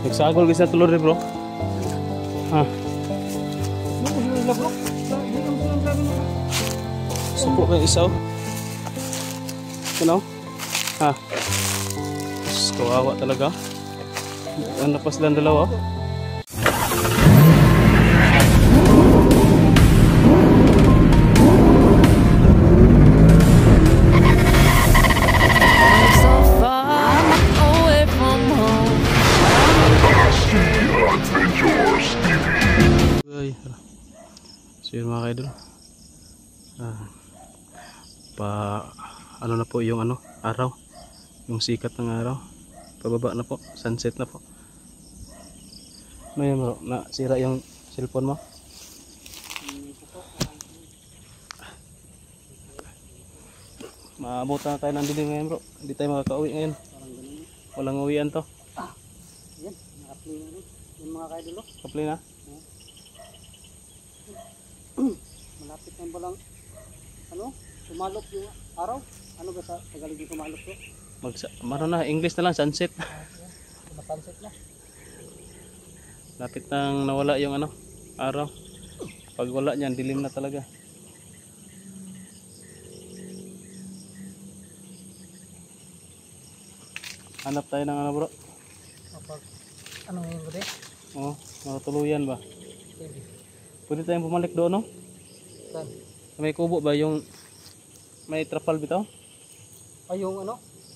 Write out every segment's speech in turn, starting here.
Nagsagol kasi tulor rin bro. Ha. Supo kayo isa oh. Ano? Ha. Kawawa talaga. Ano pa silang dalawa? So yun mga kaidol, ano na po yung araw, yung sikat ng araw, pababa na po, sunset na po. Ano yan bro, nasira yung cellphone mo? Maabot na tayo ng dilim ngayon bro, hindi tayo makaka-uwi ngayon, walang uwian to. Yan, nakapli na rin yung mga kaidol. Kapli na? Malapit na ba lang sumalok yung araw? Ano ba sa Tagalog yung sumalok to? Maroon na, English na lang, sunset. Sunset na. Lapit nang nawala yung araw. Pag wala niyan, dilim na talaga. Hanap tayo ng bro. Kapag ngayon ba din? Oo, matuluyan ba? Pwede. Pwede tayong bumalik doon, no? Saan? May kubo ba yung may trapal bitaw? Ay, yung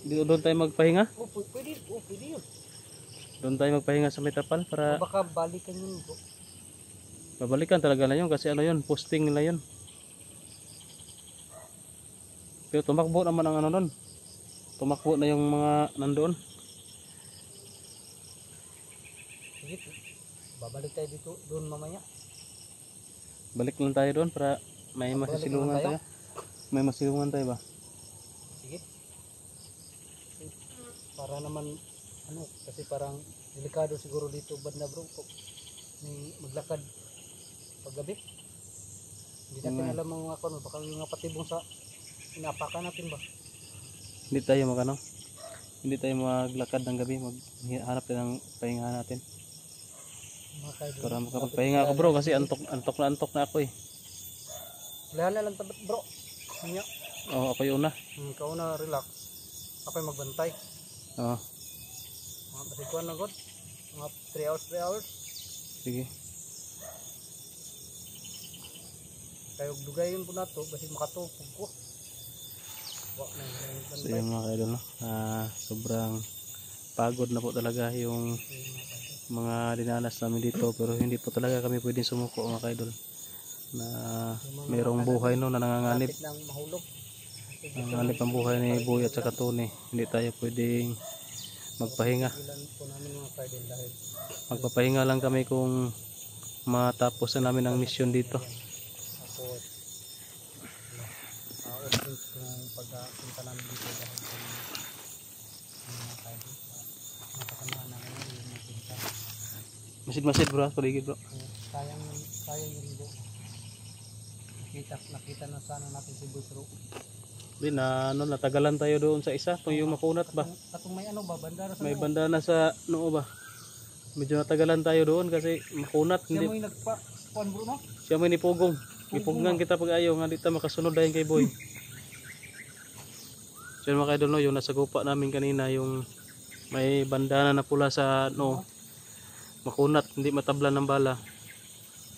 Doon tayo magpahinga? Pwede yun. Doon tayo magpahinga sa may trapal para Baka balikan yun bro. babalikan talaga na yun kasi yun, posting nila yun. Pero tumakbo naman ang doon. Tumakbo na yung mga nandoon. Sige, babalik tayo dito doon mamaya. Balik lang tayo doon para may masisilungan tayo. May masilungan tayo ba? Sige. Para naman kasi parang delikado siguro dito banda bro. May maglakad paggabi. Hindi natin alam mga baka yung mga patibong sa inapakan natin ba? Hindi tayo maglakad ng gabi, maghanap tayo ng pahinga natin. Para makapagpahinga ako bro kasi antok na ako eh. Lahan na lang tabat bro. Niya. Oo, ako yung una. Ikaw na relax. Ako yung magbantay. Oo. Mga basikuan na god. Mga 3 hours. Sige. Kayo dugayin po na to kasi makatupog ko. So yun mga kaidol, no? Sobrang pagod na po talaga yung mga dinanas namin dito, pero hindi po talaga kami pwedeng sumuko mga kaidol na mayroong buhay no na nanganganib. Nanganganib ang buhay ni Boy at saka Tony. Hindi tayo pwedeng magpahinga. Magpapahinga lang kami kung matapos na namin ang mission dito. Yung pagpunta namin dito dahil napakamahan namin yung magpunta. Masid bro, paligid bro. Sayang yun bro. Nakita na sana natin si Busro. Di na natagalan tayo doon sa isa, yung makunat ba? Katong may ba, bandana sa may bandana sa noo ba? Medyo natagalan tayo doon kasi makunat. Siya mo yung nagpa-spawn bro no? Siya mo yung nipugong. Ipugnan kita pag ayaw nga dito makasunod dahil kay Boy. So mga kaidol, no, yung nasa gupa namin kanina, yung may bandana na pula sa makunat, hindi matablan ng bala.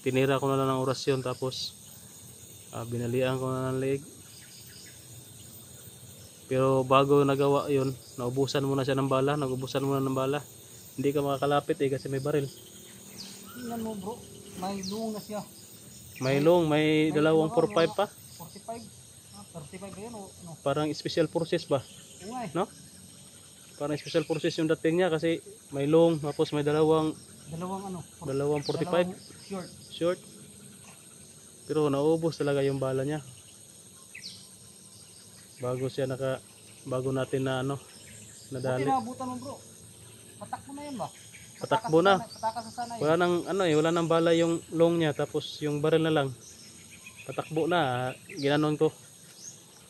Tinira ko na lang ng orasyon tapos binalian ko na ng leeg. Pero bago nagawa yun, naubusan muna siya ng bala, hindi ka makakalapit kasi may baril. Tingnan mo bro, may lung na siya. May dalawang 45 pa. 45? 35 ba yun o no? Parang special forces ba? No? Parang special forces yung dating niya kasi may long, tapos may dalawang 45 short. Pero naubos talaga yung bala niya. Bago natin na nadali. Pinabutan mo bro. Patakbo na yun ba? Patakbo na. Wala nang bala yung long niya, tapos yung baril na lang. Patakbo na. Ginanon ko.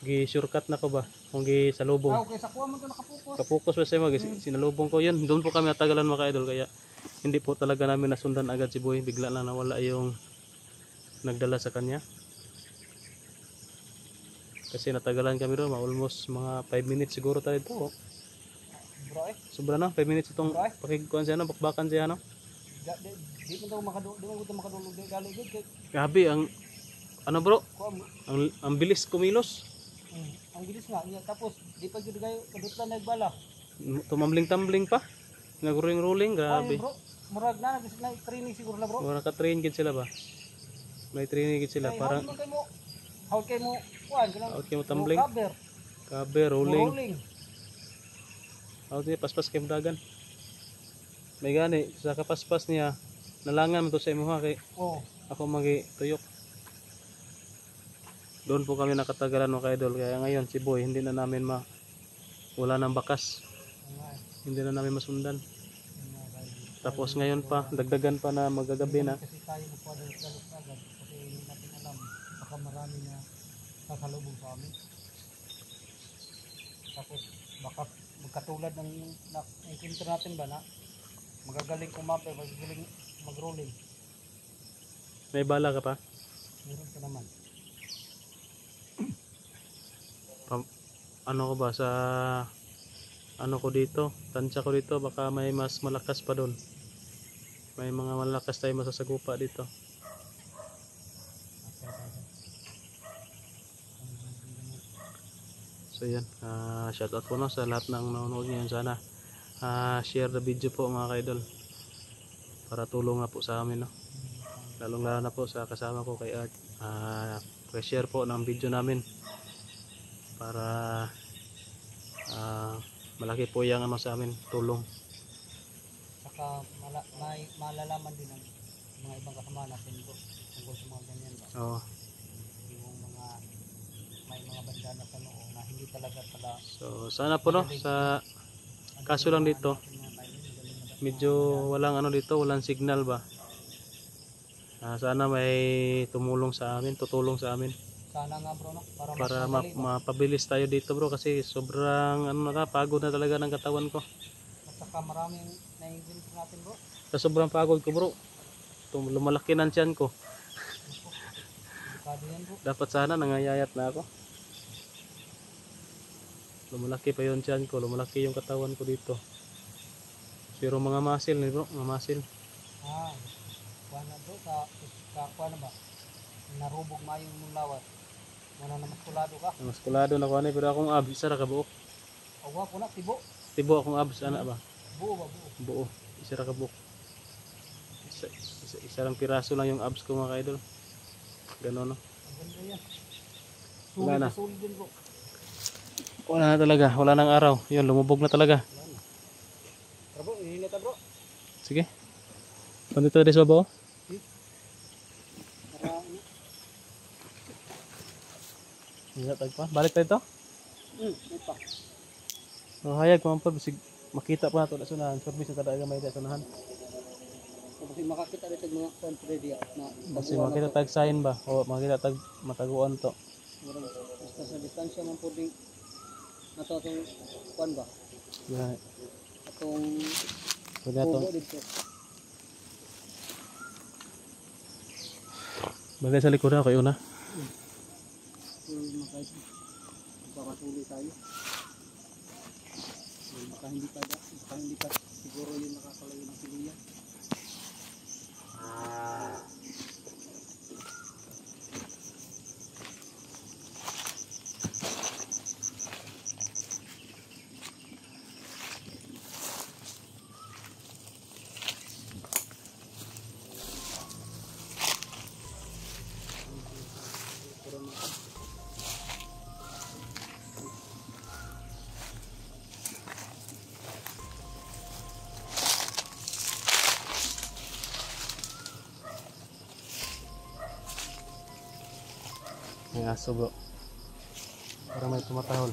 Gi-shortcut na ko ba? Kung gisalubong. Okay, sa kuha mo ito nakapokus. Kapokus pa siya sinalubong ko yun. Doon po kami natagalan mga idol kaya hindi po talaga namin nasundan agad si Boy, bigla lang nawala yung nagdala sa kanya. Kasi natagalan kami doon, almost mga 5 minutes siguro tayo dito. Bro eh. Sobra na, 5 minutes itong Right. pakikuan siya, no? Bakbakan siya, no? Di man daw makadulog di gali gid kay Grabe, ano bro, kuan mo. ang bilis kumilos. Ang bilis nga niya tapos di pa gyud gayo kadutlan na bala. Tumambling-tambling pa. Nagruling-ruling, grabe. Bro, murag na training siguro na bro. Wala naka-train gid sila ba? May training gid sila, parang how kay mo kuan kanang out kayo tumbling, cover cover, rolling. rolling. Out niya, paspas kayo dagan. May gani, sa kapaspas niya, nalangan mo to sa imuha kay Oh, ako magi tuyok. Doon po kami nakatagalan mga ka-idol, kaya ngayon si Boy hindi na namin wala nang bakas. Hindi na namin masundan. Tapos ngayon pa, dagdagan pa na magagabi na. kasi tayo magpadalot agad kasi hindi natin alam baka marami na sasalubong sa amin. Tapos baka magkatulad ng na-encounter natin ba na magagaling kumapay, magagaling mag-rolling. May bala ka pa? Meron pa naman. Ano ko ba sa ano ko dito, tansya ko dito, baka may mas malakas pa doon. May mga malakas tayo masasagupa dito. So yan, shout out po no, sa lahat ng nanonood ngayon. Sana share the video po mga ka-idol, para tulong na po sa amin, no? Lalong lalo na po sa kasama ko kay Art. Share po ng video namin para malaki po yung ano sa amin, tulong. Saka may malalaman din ng mga ibang kasama natin bro tungkol sa mga ganyan ba. Oo. Yung mga may mga bandana sa noo na hindi talaga pala. So sana po no, sa kaso lang dito medyo walang ano dito, walang signal ba. Sana may tumulong sa amin, tutulong sa amin. Sana nga bro no, Para mas madali, no? mapabilis tayo dito bro, kasi sobrang ano na, pagod na talaga ng katawan ko. At saka maraming na-encounter natin bro. Sa sobrang pagod ko bro, lumalaki ng tiyan ko. Delikado yan bro. Dapat sana nangayayat na ako. Lumalaki pa yung tiyan ko, lumalaki yung katawan ko dito. Pero mga muscle ni bro, mga muscle. Kuha na bro, kuha na ba? Narubog mayong mong lawat. Wala na maskulado ka. Maskulado na ko ani, pero akong abs isa ra ka buok. Awa ko na, tibo. Tibo akong abs ana ba? Buo ba, buo. Buo, isa ra ka buok. Isa lang piraso lang yung abs ko mga ka-idol. Gano'n no. Ang ganda yan. Wala na. Sulit din bro. Wala na talaga, wala nang araw. Yun, lumubog na talaga. Wala na. Tara bro, ihinita bro. Sige. Pandito din sa baba. Para ano? Hindi pa. Balik tayo to. May pa. So, hayag ko pa bisig makita pa nato na sunahan. Service na talaga may sunahan. Kasi makakita dito mga kuan ready na. Kasi makita tag sign ba? O makita tag mataguan to. Basta sa distansya man pwedeng nato atong kuan ba? Yan. Atong Pwede na to. bubo dito. Bagay sa likod ako yun ha. Makakatuli tayo. Baka hindi pa siguro yung nakakalayo ng siluyan. May aso bro. Para may tumatahol.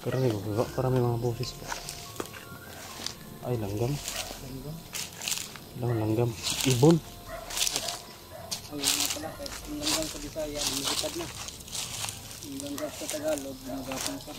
Karami mga boses po. Ay, langgam. Langgam. Ibon. Ay, nga pala, kahit ang langgam sa Bisaya, lumilipad na. Ang langgam sa Tagalog, nagapang sa.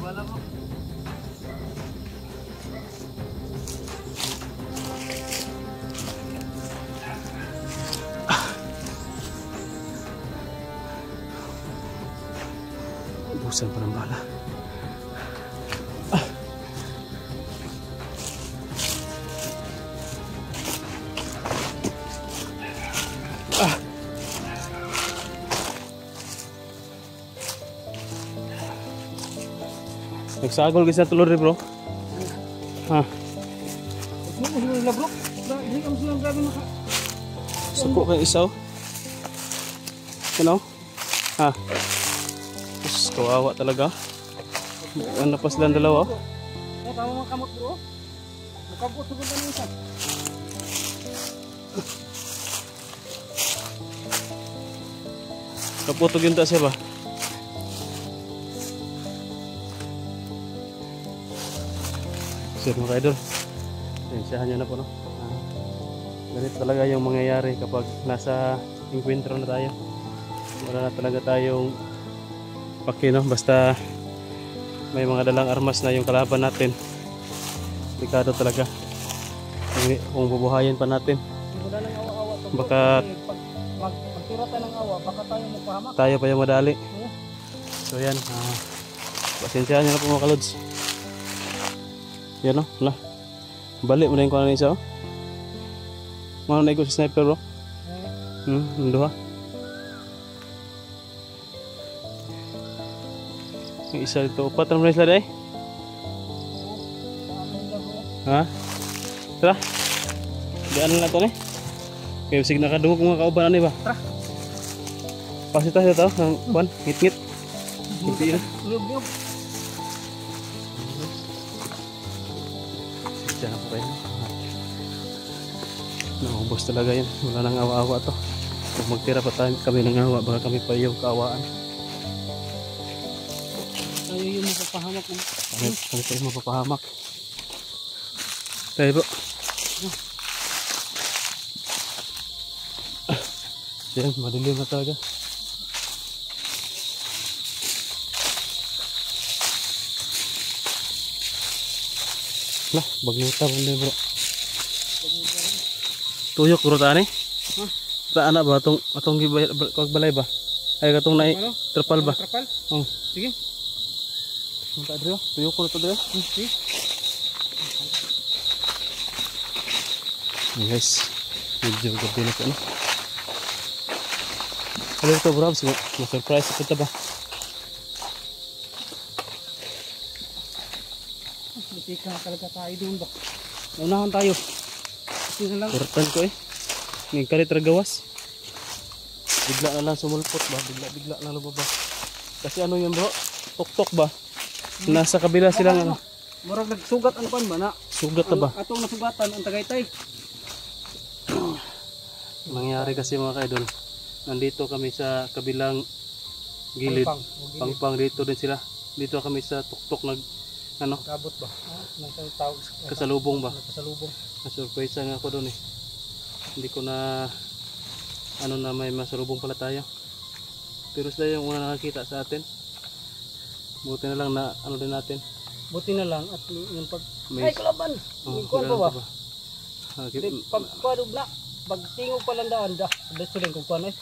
Wala mo. Ubusan pa ng bala. Nagsagol kasi tulor rin bro. Ha. Wala bro. Hindi kami silang grabe maka. Suko kang isaw. Ano? Ha. Tapos kawawa talaga. Ano pa silang dalawa? Tama mga kamot bro. Nakabot sa ganda ng isa. Kaputog yun ta siya ba? Sir mga idol, sensyahan nyo na po no. Ganito talaga yung mangyayari kapag nasa encuentro na tayo. Wala na talaga tayong Okay, no? Basta may mga dalang armas na yung kalaban natin. Delikado talaga. Kung bubuhayin pa natin, Wala nang awa-awa to, bro. baka Kasi pag magtira tayo ng awa, baka tayo magpahamak. tayo pa yung madali. Oo. So yan, pasensyahan nyo na po mga kalods. Yan, no? Wala. Balik mo na yung kung ano isa, oh. Mga na sa sniper, bro. Nanduha. Yung isa dito, upat na mo na isla day. Ha? Tara. Diyan na lang ito, kaya sige nakadungog mga kauban, ano ba? Tara. Pasita siya ito, ng kuwan, ngit-ngit. Hindi na. Niyog-niyog. Diyan na po kayo. Naubos talaga yan. Wala nang awa-awa to. Kung magtira pa tayo, kami ng awa, baka kami pa yung kaawaan. Tayo yung mapapahamak. Kami pa yung mapapahamak. Tayo po. Yan, madilim na talaga. Lah, bagnuta po bro. Tuyok bro taan eh. Ta anak ba atong balay ba? Ay katong nai trapal ba? Trapal? Oh. Sige. Punta dito. Tuyok ko na to dito. Sige. Guys, medyo gabi na po no. Ano ito bro? Ma-surprise ito ba? Matika talaga tayo doon ba? Naunahan tayo. Sige na lang. Kurtan ko eh. Ngayon kalit ragawas. Bigla na lang sumulpot ba? Bigla na lumabas. Kasi ano yun bro? Tok-tok ba? Nasa kabila silang ano? Marag nagsugat ano pan ba na? Sugat na ba? Atong nasugatan ang Tagaytay. Nangyari kasi mga kaidol, nandito kami sa kabilang gilid, pangpang dito din sila. Dito kami sa tuktok nag ano, Kabot ba? Nang tawag kasalubong ba? kasalubong. Na-surprise nga ako doon eh. Hindi ko na ano na may masalubong pala tayo. Pero sila yung una nakakita sa atin. Buti na lang na ano din natin. Buti na lang at yung pag May- ay kalaban. Oh, Yung kuwan pa ba? Hindi, Pag kuwan na pag tingog pa lang daan da. Dito rin kung kuwan eh.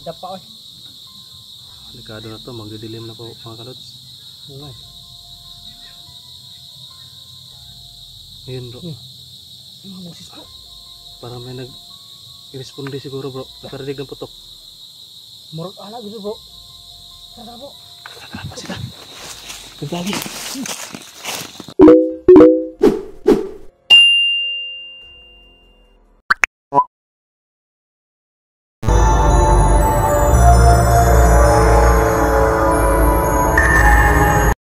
Dapa eh. delikado na to, magdidilim na po mga kalods. Nga. Ayun bro, Ang boses ko. parang may nag-responde siguro bro. Nakarinig ng putok. Murag ala gitu bro. Tara bro. Tara, pasita. Ito lagi.